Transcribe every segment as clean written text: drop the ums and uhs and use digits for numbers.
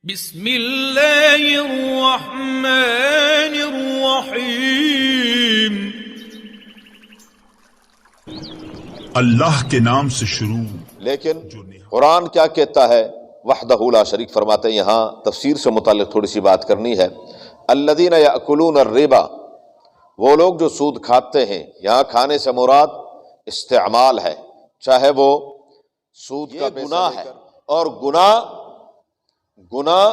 بسم اللہ الرحمن الرحیم۔ اللہ کے نام سے شروع۔ لیکن قرآن کیا کہتا ہے؟ وحدہ لا شریک فرماتے ہیں۔ یہاں تفسیر سے متعلق تھوڑی سی بات کرنی ہے۔ الذین یأکلون الربا، وہ لوگ جو سود کھاتے ہیں۔ یہاں کھانے سے مراد استعمال ہے، چاہے وہ سود کا گناہ ہے، اور گناہ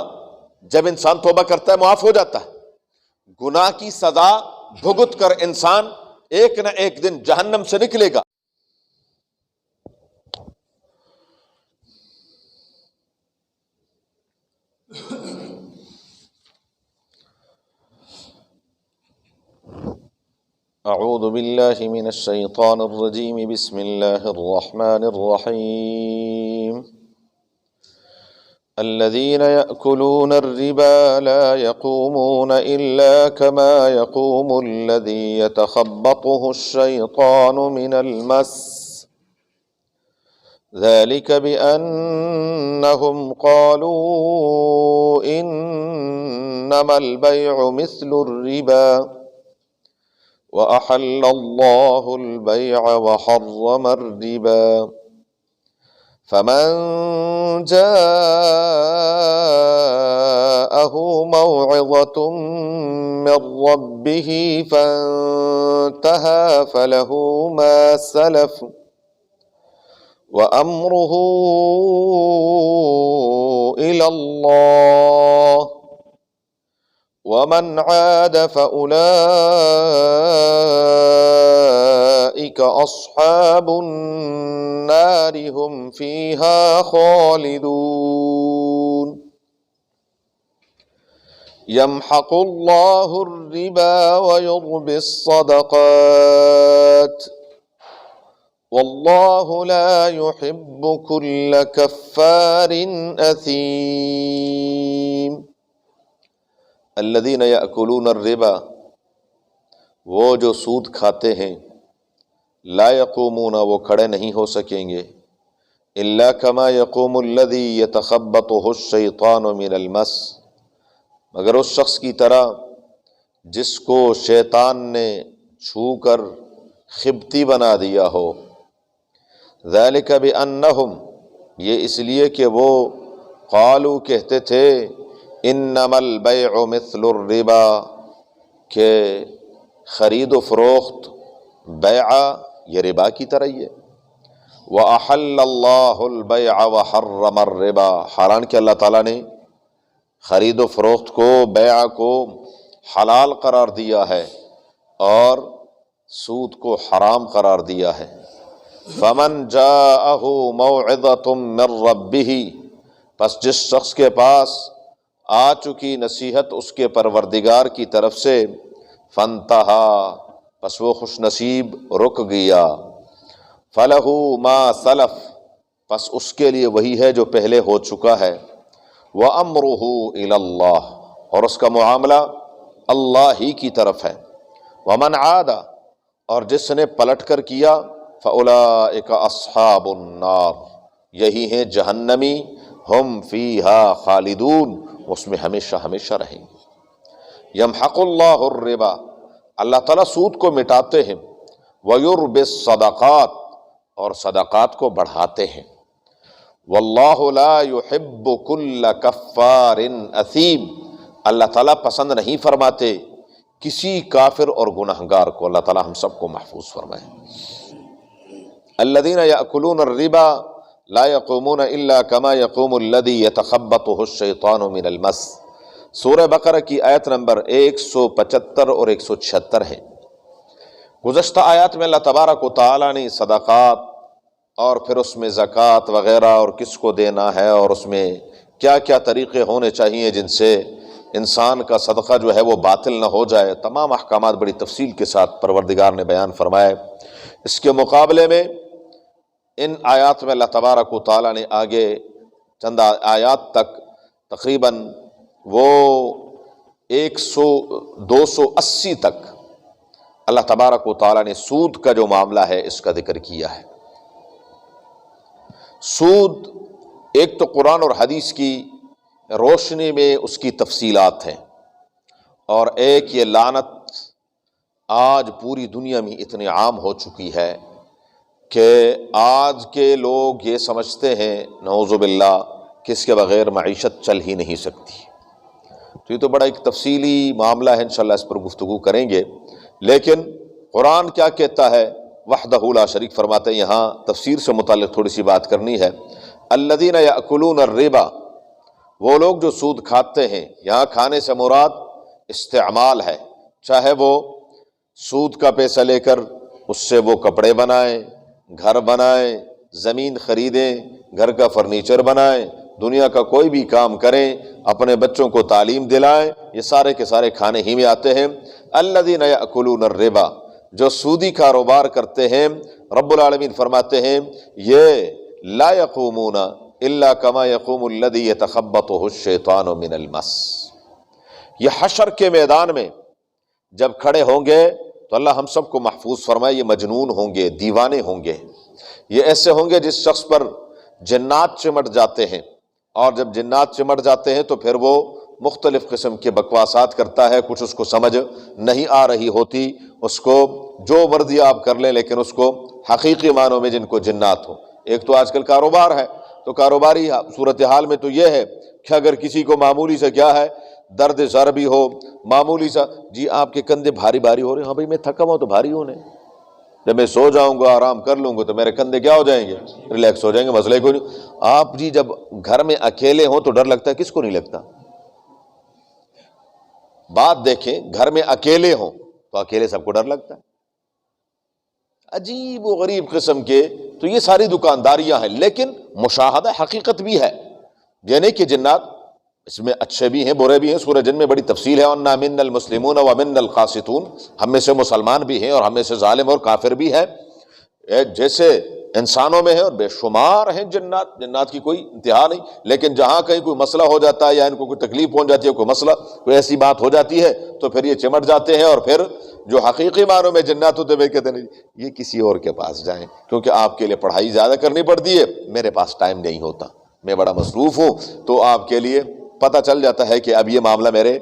جب انسان توبہ کرتا ہے معاف ہو جاتا ہے۔ گناہ کی سزا بھگت کر انسان ایک نہ ایک دن جہنم سے نکلے گا۔ اعوذ باللہ من الشیطان الرجیم، بسم اللہ الرحمن الرحیم۔ الذين يأكلون الربا لا يقومون إلا كما يقوم الذي يتخبطه الشيطان من المس، ذلك بأنهم قالوا إنما البيع مثل الربا وأحل الله البيع وحرم الربا، فمن جاءه موعظة من ربه فانتهى فله ما سلف وأمره إلى الله، ومن عاد فأولئك أصحاب النار هم فيها خالدون۔ يمحق الله الربا ويربي الصدقات والله لا يحب كل كفار أثيم۔ الذين يأكلون الربا، وہ جو سود کھاتے ہیں، لا يقومون، وہ کھڑے نہیں ہو سکیں گے، الا كما يقوم الذي يتخبطه الشيطان من المس، مگر اس شخص کی طرح جس کو شیطان نے چھو کر خبتی بنا دیا ہو۔ ذلك بأنهم، یہ اس لیے کہ وہ قالوا کہتے تھے، انما البیع مثل الربا، کہ خرید و فروخت بیع یہ ربا کی طرح ہی ہے۔ وَأَحَلَّ اللَّهُ الْبَيْعَ وَحَرَّمَ الرِّبَا، حالانکہ اللہ تعالیٰ نے خرید و فروخت کو، بیع کو حلال قرار دیا ہے اور سود کو حرام قرار دیا ہے۔ فَمَنْ جَاءَهُ مَوْعِظَةٌ مِّن رَّبِّهِ، پس جس شخص کے پاس آ چکی نصیحت اس کے پروردگار کی طرف سے، فانتہا، پس وہ خوش نصیب رک گیا، فلہ ما سلف، پس اس کے لیے وہی ہے جو پہلے ہو چکا ہے، وامرہ الی اللہ، اور اس کا معاملہ اللہ ہی کی طرف ہے، ومن عاد، اور جس نے پلٹ کر کیا، فاولئک اصحاب النار، یہی ہیں جہنمی، ہم فیہا خالدون، اس میں ہمیشہ ہمیشہ رہیں گے۔ یمحق اللہ الربا، اللہ تعالیٰ سود کو مٹاتے ہیں، ویربی الصدقات، اور صدقات کو بڑھاتے ہیں، واللہ لا یحب کل کفار اثیم، اللہ تعالیٰ پسند نہیں فرماتے کسی کافر اور گنہگار کو۔ اللہ تعالیٰ ہم سب کو محفوظ فرمائے۔ الذین یأکلون الربا لا يقومون الا كما يقوم الذي يتخبطه الشيطان من المس، سورہ بقرہ کی آیت نمبر 175 اور 176 ہے۔ گزشتہ آیات میں اللہ تبارک و تعالیٰ نے صدقات اور پھر اس میں زکوٰۃ وغیرہ اور کس کو دینا ہے اور اس میں کیا کیا طریقے ہونے چاہیے جن سے انسان کا صدقہ جو ہے وہ باطل نہ ہو جائے، تمام احکامات بڑی تفصیل کے ساتھ پروردگار نے بیان فرمائے۔ اس کے مقابلے میں ان آیات میں اللہ تبارک و تعالیٰ نے آگے چند آیات تک تقریباً وہ 280 تک اللہ تبارک و تعالیٰ نے سود کا جو معاملہ ہے اس کا ذکر کیا ہے۔ سود ایک تو قرآن اور حدیث کی روشنی میں اس کی تفصیلات ہیں، اور ایک یہ لعنت آج پوری دنیا میں اتنی عام ہو چکی ہے کہ آج کے لوگ یہ سمجھتے ہیں نعوذ باللہ کہ اس کے بغیر معیشت چل ہی نہیں سکتی۔ تو یہ تو بڑا ایک تفصیلی معاملہ ہے، انشاءاللہ اس پر گفتگو کریں گے، لیکن قرآن کیا کہتا ہے؟ وحدہ لا شریک فرماتے ہیں، یہاں تفسیر سے متعلق تھوڑی سی بات کرنی ہے۔ الذین یأکلون الربا، وہ لوگ جو سود کھاتے ہیں، یہاں کھانے سے مراد استعمال ہے، چاہے وہ سود کا پیسہ لے کر اس سے وہ کپڑے بنائیں، گھر بنائیں، زمین خریدیں، گھر کا فرنیچر بنائیں، دنیا کا کوئی بھی کام کریں، اپنے بچوں کو تعلیم دلائیں، یہ سارے کے سارے کھانے ہی میں آتے ہیں۔ الذین یأکلون الربا، جو سودی کاروبار کرتے ہیں، رب العالمین فرماتے ہیں یہ لا یقومون الا کما یقوم الذی یتخبطہ الشیطان من المس، یہ حشر کے میدان میں جب کھڑے ہوں گے تو اللہ ہم سب کو محفوظ فرمائے، یہ مجنون ہوں گے، دیوانے ہوں گے، یہ ایسے ہوں گے جس شخص پر جنات چمٹ جاتے ہیں، اور جب جنات چمٹ جاتے ہیں تو پھر وہ مختلف قسم کے بکواسات کرتا ہے، کچھ اس کو سمجھ نہیں آ رہی ہوتی، اس کو جو مرضی آپ کر لیں، لیکن اس کو حقیقی معنوں میں جن کو جنات ہو۔ ایک تو آج کل کاروبار ہے، تو کاروباری صورتحال میں تو یہ ہے کہ اگر کسی کو معمولی سے کیا ہے درد سر بھی ہو، معمولی سا جی آپ کے کندھے بھاری بھاری ہو رہے ہیں، ہاں بھائی میں تھکا ہوا تو بھاری ہونے، جب میں سو جاؤں گا آرام کر لوں گا تو میرے کندھے کیا ہو جائیں گے، ریلیکس ہو جائیں گے، مسئلہ کوئی نہیں۔ آپ جی جب گھر میں اکیلے ہوں تو ڈر لگتا ہے، کس کو نہیں لگتا؟ بات دیکھیں، گھر میں اکیلے ہوں تو اکیلے سب کو ڈر لگتا ہے، عجیب و غریب قسم کے۔ تو یہ ساری دکانداریاں ہیں، لیکن مشاہدہ حقیقت بھی ہے، یعنی کہ جنات اس میں اچھے بھی ہیں برے بھی ہیں، سورہ جن میں بڑی تفصیل ہے، وَأَنَّا مِنَّا الْمُسْلِمُونَ وَمِنَّا الْقَاسِطُونَ، ہم میں سے مسلمان بھی ہیں اور ہم میں سے ظالم اور کافر بھی ہیں، جیسے انسانوں میں ہیں اور بے شمار ہیں جنات، جنات کی کوئی انتہا نہیں، لیکن جہاں کہیں کوئی مسئلہ ہو جاتا ہے یا ان کو کوئی تکلیف پہنچ جاتی ہے، کوئی مسئلہ کوئی ایسی بات ہو جاتی ہے تو پھر یہ چمٹ جاتے ہیں، اور پھر جو حقیقی معنوں میں جنات ہوتے ہیں کہتے ہیں یہ کسی اور کے پاس جائیں، کیونکہ آپ کے لیے پڑھائی زیادہ کرنی پڑتی ہے، میرے پاس ٹائم نہیں ہوتا، میں بڑا مصروف ہوں، تو آپ کے لیے پتہ چل جاتا ہے کہ اب یہ معاملہ میرے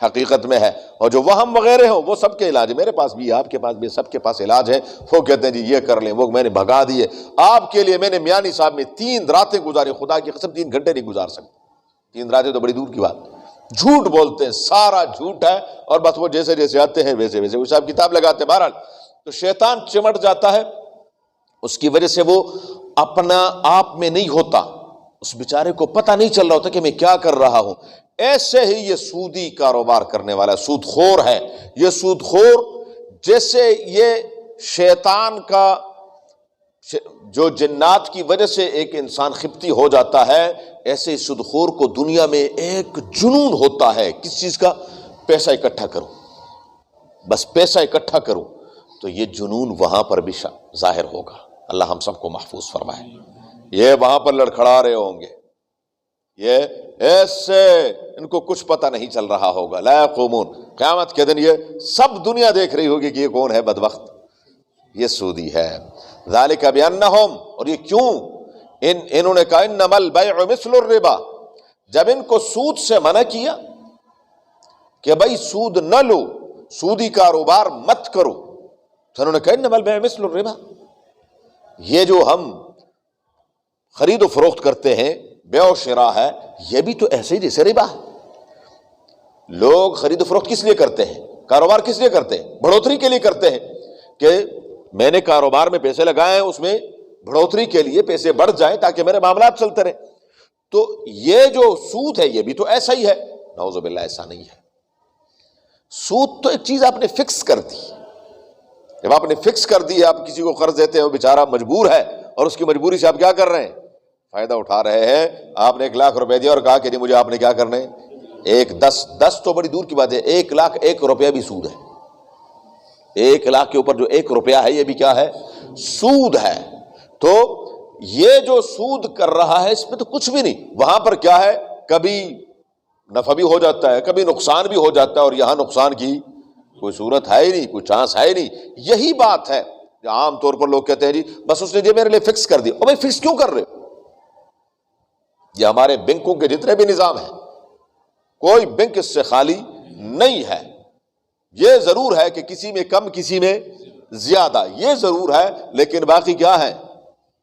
حقیقت میں ہے، اور جو وہم وغیرہ ہوں وہ سب کے علاج ہے، میرے پاس بھی، آپ کے پاس بھی، سب کے پاس علاج ہے۔ وہ کہتے ہیں جی یہ کر لیں، وہ میں نے بھگا دیے آپ کے لیے، میں نے میانی صاحب میں 3 راتیں گزاری، خدا کی قسم 3 گھنٹے نہیں گزار سکتے، 3 راتیں تو بڑی دور کی بات، جھوٹ بولتے ہیں، سارا جھوٹ ہے، اور بس وہ جیسے جیسے آتے ہیں ویسے ویسے وہ صاحب کتاب لگاتے ہیں۔ بہرحال تو شیطان چمٹ جاتا ہے، اس کی وجہ سے وہ اپنا آپ میں نہیں ہوتا، اس بیچارے کو پتہ نہیں چل رہا ہوتا کہ میں کیا کر رہا ہوں۔ ایسے ہی یہ سودی کاروبار کرنے والا سود خور ہے، یہ سود خور جیسے یہ شیطان کا جو جنات کی وجہ سے ایک انسان خبتی ہو جاتا ہے، ایسے ہی سود خور کو دنیا میں ایک جنون ہوتا ہے، کس چیز کا؟ پیسہ اکٹھا کروں، بس پیسہ اکٹھا کروں، تو یہ جنون وہاں پر بھی ظاہر ہوگا، اللہ ہم سب کو محفوظ فرمائے۔ یہ وہاں پر لڑکھڑا رہے ہوں گے، یہ ایسے ان کو کچھ پتہ نہیں چل رہا ہوگا، لا یقومون، قیامت کے دن یہ سب دنیا دیکھ رہی ہوگی کہ یہ کون ہے بدبخت، یہ سودی ہے۔ ذالک بانہم، اور یہ کیوں؟ انہوں نے کہا انما البیع مثل الربا، جب ان کو سود سے منع کیا کہ بھائی سود نہ لو، سودی کاروبار مت کرو، تو انہوں نے کہا انما البیع مثل الربا، یہ جو ہم خرید و فروخت کرتے ہیں، بیع و شراء ہے، یہ بھی تو ایسے ہی جیسے ربا ہے۔ لوگ خرید و فروخت کس لیے کرتے ہیں؟ کاروبار کس لیے کرتے ہیں؟ بڑھوتری کے لیے کرتے ہیں، کہ میں نے کاروبار میں پیسے لگائے ہیں، اس میں بڑھوتری کے لیے پیسے بڑھ جائیں تاکہ میرے معاملات چلتے رہیں۔ تو یہ جو سود ہے یہ بھی تو ایسا ہی ہے، نعوذ باللہ ایسا نہیں ہے۔ سود تو ایک چیز آپ نے فکس کر دی، جب آپ نے فکس کر دی، آپ کسی کو قرض دیتے ہیں، وہ بیچارہ مجبور ہے، اور اس کی مجبوری سے آپ کیا کر رہے ہیں؟ فائدہ اٹھا رہے ہیں۔ آپ نے 1 لاکھ روپے دیا اور کہا کہ جی مجھے آپ نے کیا کرنا ہے، 10 تو بڑی دور کی بات ہے، 1 لاکھ 1 روپیہ بھی سود ہے، 1 لاکھ کے اوپر جو 1 روپیہ ہے یہ بھی کیا ہے؟ سود ہے۔ تو یہ جو سود کر رہا ہے اس میں تو کچھ بھی نہیں، وہاں پر کیا ہے، کبھی نفع بھی ہو جاتا ہے، کبھی نقصان بھی ہو جاتا ہے، اور یہاں نقصان کی کوئی صورت ہے ہی نہیں، کوئی چانس ہے ہی نہیں۔ یہی بات ہے جو عام طور پر لوگ کہتے ہیں جی بس اس نے یہ میرے لیے فکس کر دیا، اور بھائی فکس کیوں کر رہے ہو؟ یہ ہمارے بینکوں کے جتنے بھی نظام ہیں، کوئی بینک اس سے خالی نہیں ہے۔ یہ ضرور ہے کہ کسی میں کم کسی میں زیادہ، یہ ضرور ہے، لیکن باقی کیا ہے؟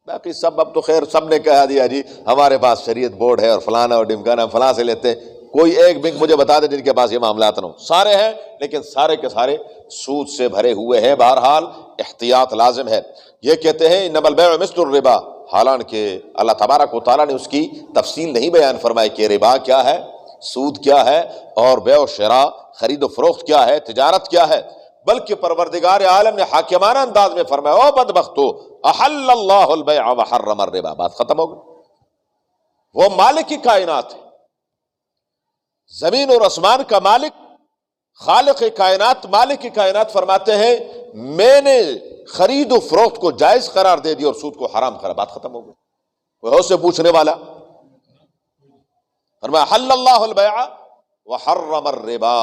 باقی سب اب تو خیر سب نے کہہ دیا جی ہمارے پاس شریعت بورڈ ہے اور فلانا اور ڈمکانا فلاں سے لیتے ہیں۔ کوئی ایک بینک مجھے بتا دے جن کے پاس یہ معاملات نہ ہو، سارے ہیں لیکن سارے کے سارے سود سے بھرے ہوئے ہیں۔ بہرحال احتیاط لازم ہے۔ یہ کہتے ہیں انما البیع مثل الربا، حالانکہ اللہ تبارک و تعالیٰ نے اس کی تفصیل نہیں بیان فرمائی کہ ربا کیا ہے، سود کیا ہے، اور بیع و شراء خرید و فروخت کیا ہے، تجارت کیا ہے، بلکہ پروردگار عالم نے حاکمانہ انداز میں فرمایا او بدبختو احل اللہ البیع وحرم الربا۔ بات ختم ہو گئی۔ وہ مالک کی کائنات ہے، زمین اور آسمان کا مالک، خالق کائنات، مالک کی کائنات فرماتے ہیں میں نے خرید و فروخت کو جائز قرار دے دیا اور سود کو حرام قرار۔ بات ختم ہو گئی۔ کوئی سے پوچھنے والا؟ فرمایا حل اللہ البیع وحرم الربا۔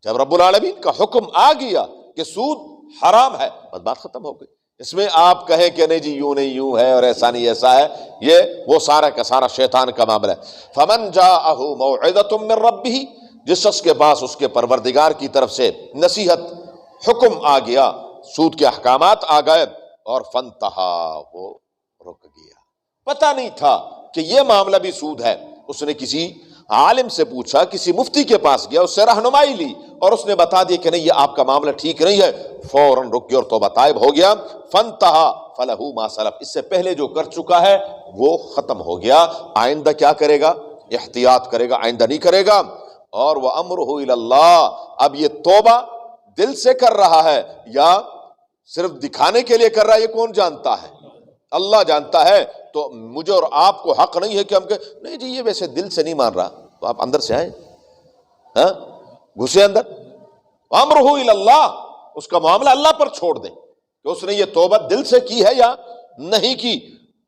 جب رب العالمین کا حکم آ گیا کہ سود حرام ہے، بس بات ختم ہو گئی۔ اس میں آپ کہیں کہ نہیں جی یوں نہیں یوں ہے اور ایسا نہیں ایسا ہے، یہ وہ سارا کا سارا شیطان کا معاملہ ہے۔ فمن جاءہ موعظۃ من ربہ، جس شخص کے پاس اس کے پروردگار کی طرف سے نصیحت حکم آ گیا، سود کے احکامات آ گئے، اور فانتہا، وہ رک گیا، پتہ نہیں تھا کہ یہ معاملہ بھی سود ہے، اس نے کسی عالم سے پوچھا، کسی مفتی کے پاس گیا، اس سے رہنمائی لی اور اس نے بتا دیا کہ نہیں یہ آپ کا معاملہ ٹھیک نہیں ہے، فوراً رک گیا اور توبہ طائب ہو گیا۔ فانتہا فلہ ما سلف، اس سے پہلے جو کر چکا ہے وہ ختم ہو گیا، آئندہ کیا کرے گا؟ احتیاط کرے گا، آئندہ نہیں کرے گا۔ اور وَأَمْرُهُ إِلَى اللَّهِ، اب یہ توبہ دل سے کر رہا ہے یا صرف دکھانے کے لیے کر رہا ہے، یہ کون جانتا ہے؟ اللہ جانتا ہے۔ تو مجھے اور آپ کو حق نہیں ہے کہ ہم کہیں نہیں جی یہ ویسے دل سے نہیں مان رہا، تو آپ اندر سے آئیں، گھسے اندر۔ امرہ الی اللہ، اس کا معاملہ اللہ پر چھوڑ دیں کہ اس نے یہ توبہ دل سے کی ہے یا نہیں کی،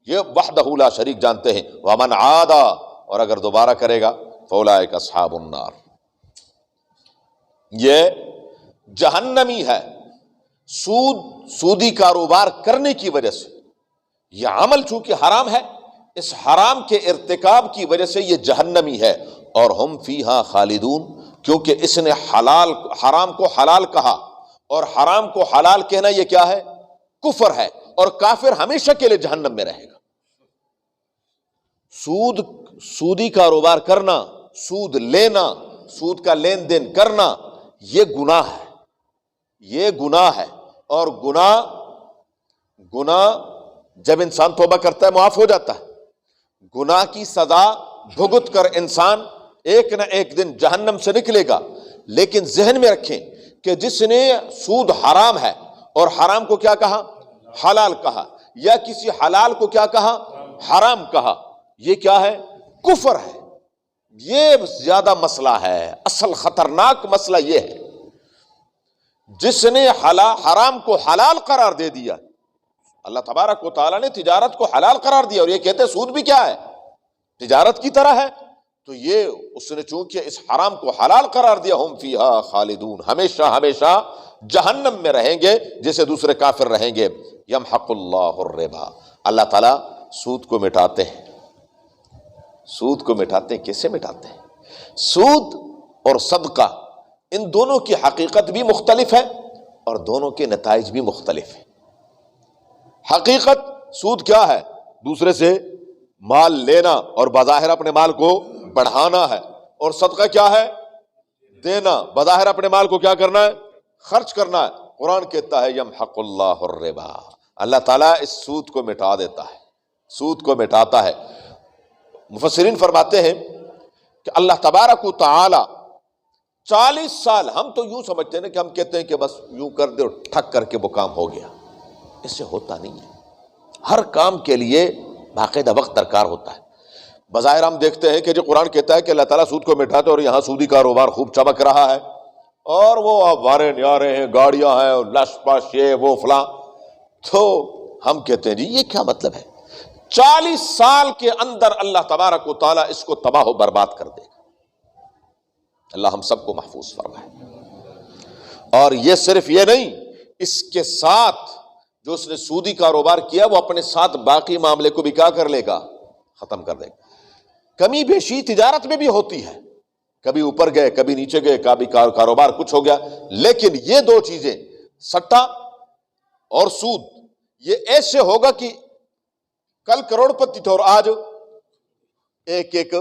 یہ وحدہ لا شریک جانتے ہیں۔ ومن عاد، اور اگر دوبارہ کرے گا، فاولئک اصحاب النار، یہ جہنمی ہے۔ سودی کاروبار کرنے کی وجہ سے، یہ عمل چونکہ حرام ہے، اس حرام کے ارتکاب کی وجہ سے یہ جہنمی ہے، اور ہم فیہا خالدون، کیونکہ اس نے حرام کو حلال کہا، اور حرام کو حلال کہنا یہ کیا ہے؟ کفر ہے، اور کافر ہمیشہ کے لیے جہنم میں رہے گا۔ سودی کاروبار کرنا، سود لینا، سود کا لین دین کرنا، یہ گناہ ہے، یہ گناہ ہے، اور گناہ جب انسان توبہ کرتا ہے معاف ہو جاتا ہے۔ گناہ کی سزا بھگت کر انسان ایک نہ ایک دن جہنم سے نکلے گا، لیکن ذہن میں رکھیں کہ جس نے سود حرام ہے اور حرام کو کیا کہا؟ حلال کہا، یا کسی حلال کو کیا کہا؟ حرام کہا، یہ کیا ہے؟ کفر ہے۔ یہ زیادہ مسئلہ ہے، اصل خطرناک مسئلہ یہ ہے، جس نے حرام کو حلال قرار دے دیا۔ اللہ تبارک و تعالیٰ نے تجارت کو حلال قرار دیا، اور یہ کہتے ہیں سود بھی کیا ہے؟ تجارت کی طرح ہے۔ تو یہ اس نے چونکہ اس حرام کو حلال قرار دیا، ہم فیہا خالدون، ہمیشہ ہمیشہ جہنم میں رہیں گے، جیسے دوسرے کافر رہیں گے۔ یمحق اللہ الربا، اللہ تعالیٰ سود کو مٹاتے ہیں۔ سود کو مٹاتے ہیں، کیسے مٹاتے ہیں؟ سود اور صدقہ، ان دونوں کی حقیقت بھی مختلف ہے اور دونوں کے نتائج بھی مختلف ہیں۔ حقیقت سود کیا ہے؟ دوسرے سے مال لینا اور بظاہر اپنے مال کو بڑھانا ہے، اور صدقہ کیا ہے؟ دینا، بظاہر اپنے مال کو کیا کرنا ہے؟ خرچ کرنا ہے۔ قرآن کہتا ہے یمحق اللہ الربا، اللہ تعالیٰ اس سود کو مٹا دیتا ہے، سود کو مٹاتا ہے۔ مفسرین فرماتے ہیں کہ اللہ تبارک و تعالی 40 سال، ہم تو یوں سمجھتے ہیں کہ ہم کہتے ہیں کہ بس یوں کر دے اور ٹھک کر کے وہ کام ہو گیا، اس سے ہوتا نہیں ہے۔ ہر کام کے لیے باقاعدہ وقت درکار ہوتا ہے۔ بظاہر ہم دیکھتے ہیں کہ جو قرآن کہتا ہے کہ اللہ تعالیٰ سود کو مٹاتے، اور یہاں سودی کاروبار خوب چمک رہا ہے، اور وہ وارے نیارے ہیں، گاڑیاں ہیں، لش پش، یہ وہ فلاں، تو ہم کہتے ہیں جی یہ کیا مطلب ہے؟ 40 سال کے اندر اللہ تبارک و تعالیٰ اس کو تباہ و برباد کر دے گا۔ اللہ ہم سب کو محفوظ فرمائے۔ اور یہ صرف یہ نہیں، اس کے ساتھ جو اس نے سودی کاروبار کیا، وہ اپنے ساتھ باقی معاملے کو بھی کیا کر لے گا؟ ختم کر دے گا۔ کمی بیشی تجارت میں بھی ہوتی ہے، کبھی اوپر گئے کبھی نیچے گئے، کبھی کاروبار کچھ ہو گیا، لیکن یہ دو چیزیں سٹا اور سود یہ ایسے ہوگا کہ کل کروڑ پتی تھا اور آج ایک ایک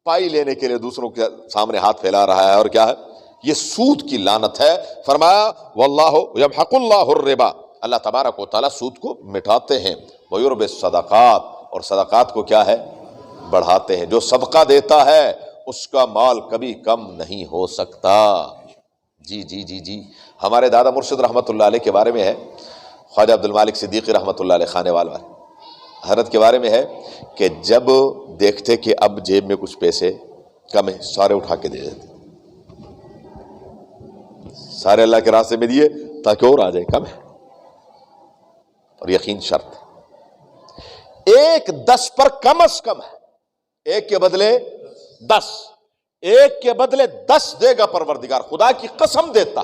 پائی لینے کے لیے دوسروں کے سامنے ہاتھ پھیلا رہا ہے، اور کیا ہے؟ یہ سود کی لعنت ہے۔ فرمایا واللہ یمحق اللہ الربا، اللہ تبارک و تعالیٰ سود کو مٹاتے ہیں، ویربی الصدقات، اور صدقات کو کیا ہے؟ بڑھاتے ہیں۔ جو صدقہ دیتا ہے اس کا مال کبھی کم نہیں ہو سکتا۔ جی جی جی جی ہمارے دادا مرشد رحمۃ اللہ علیہ کے بارے میں ہے، خواجہ عبد المالک صدیقی رحمۃ اللہ علیہ خانے والا حضرت کے بارے میں ہے کہ جب دیکھتے کہ اب جیب میں کچھ پیسے کم ہیں، سارے اٹھا کے دے دیتے، سارے اللہ کے راستے میں دیے تاکہ اور آ جائے، کم ہے۔ اور یقین شرط ایک 10 پر کم از کم ہے، ایک کے بدلے 10، ایک کے بدلے 10 دے گا پروردگار، خدا کی قسم دیتا،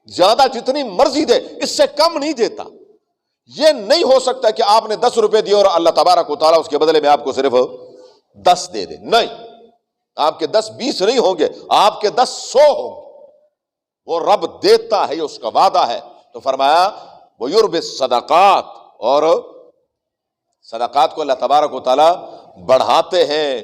زیادہ جتنی مرضی دے، اس سے کم نہیں دیتا۔ یہ نہیں ہو سکتا کہ آپ نے 10 روپے دیے اور اللہ تبارک و تعالیٰ اس کے بدلے میں آپ کو صرف 10 دے دے، نہیں، آپ کے 10 20 نہیں ہوں گے، آپ کے 10 100 ہوں گے۔ وہ رب دیتا ہے، یہ اس کا وعدہ ہے۔ تو فرمایا وَيُرْبِ الصَّدَقَاتِ، اور صدقات کو اللہ تبارک و تعالیٰ بڑھاتے ہیں۔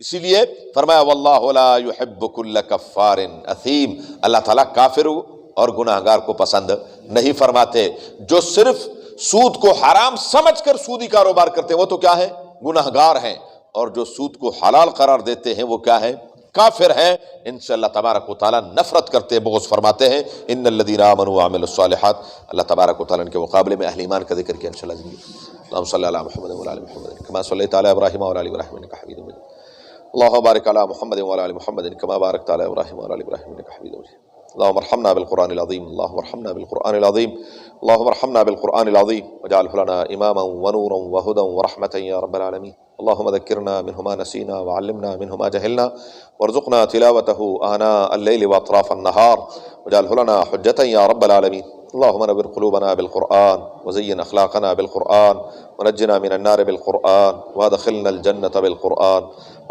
اسی لیے فرمایا واللہ لا يحب كل کفار اثیم، اللہ تعالیٰ کافر اور گناہگار کو پسند نہیں فرماتے۔ جو صرف سود کو حرام سمجھ کر سودی کاروبار کرتے ہیں وہ تو کیا ہے؟ گناہگار ہیں، اور جو سود کو حلال قرار دیتے ہیں وہ کیا ہے؟ کافر ہیں۔ ان سے اللہ تبارک و تعالیٰ نفرت کرتے ہیں، بغض فرماتے ہیں۔ ان الذین آمنوا وعملوا الصالحات، اللہ تبارک و تعالیٰ ان کے مقابلے میں اہل ایمان کا ذکر کیا انشاءاللہ زندگی۔ اللہم صلی علی محمد وعلی آل محمد کما صلیت علی ابراہیم وعلی آل ابراہیم انک حمید مجید۔ اللہم بارک علی محمد وعلی آل محمد کما بارکت علی ابراہیم وعلی آل ابراہیم انک حمید مجید۔ اللہم ارحمنا بالقرآن العظیم، اللہم ارحمنا بالقرآن العظیم، اللہم ارحمنا بالقرآن العظیم واجعلہ لنا اماما ونورا وہدی ورحمة یا رب العالمین۔ اللہم ذکرنا منہ ما نسینا وعلمنا منہ ما جہلنا وارزقنا تلاوتہ آناء اللیل واطراف النہار واجعلہ لنا حجة یا رب العالمین۔ اللہم نور قلوبنا بالقرآن وزین اخلاقنا بالقرآن ونجنا من النار بالقرآن وادخلنا الجنة بالقرآن۔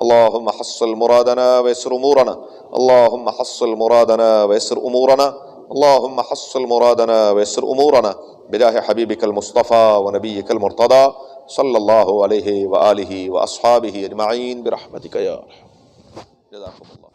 اللہم حصل مرادنا ويسر امورنا، اللہم حصل مرادنا ويسر امورنا، اللہم حصل مرادنا ويسر امورنا بجاہ حبیبک المصطفى ونبیک المرتضى صلی اللہ علیہ وآلہ واصحابہ اجمعین برحمتک یا ارحم۔ جزاکم اللہ۔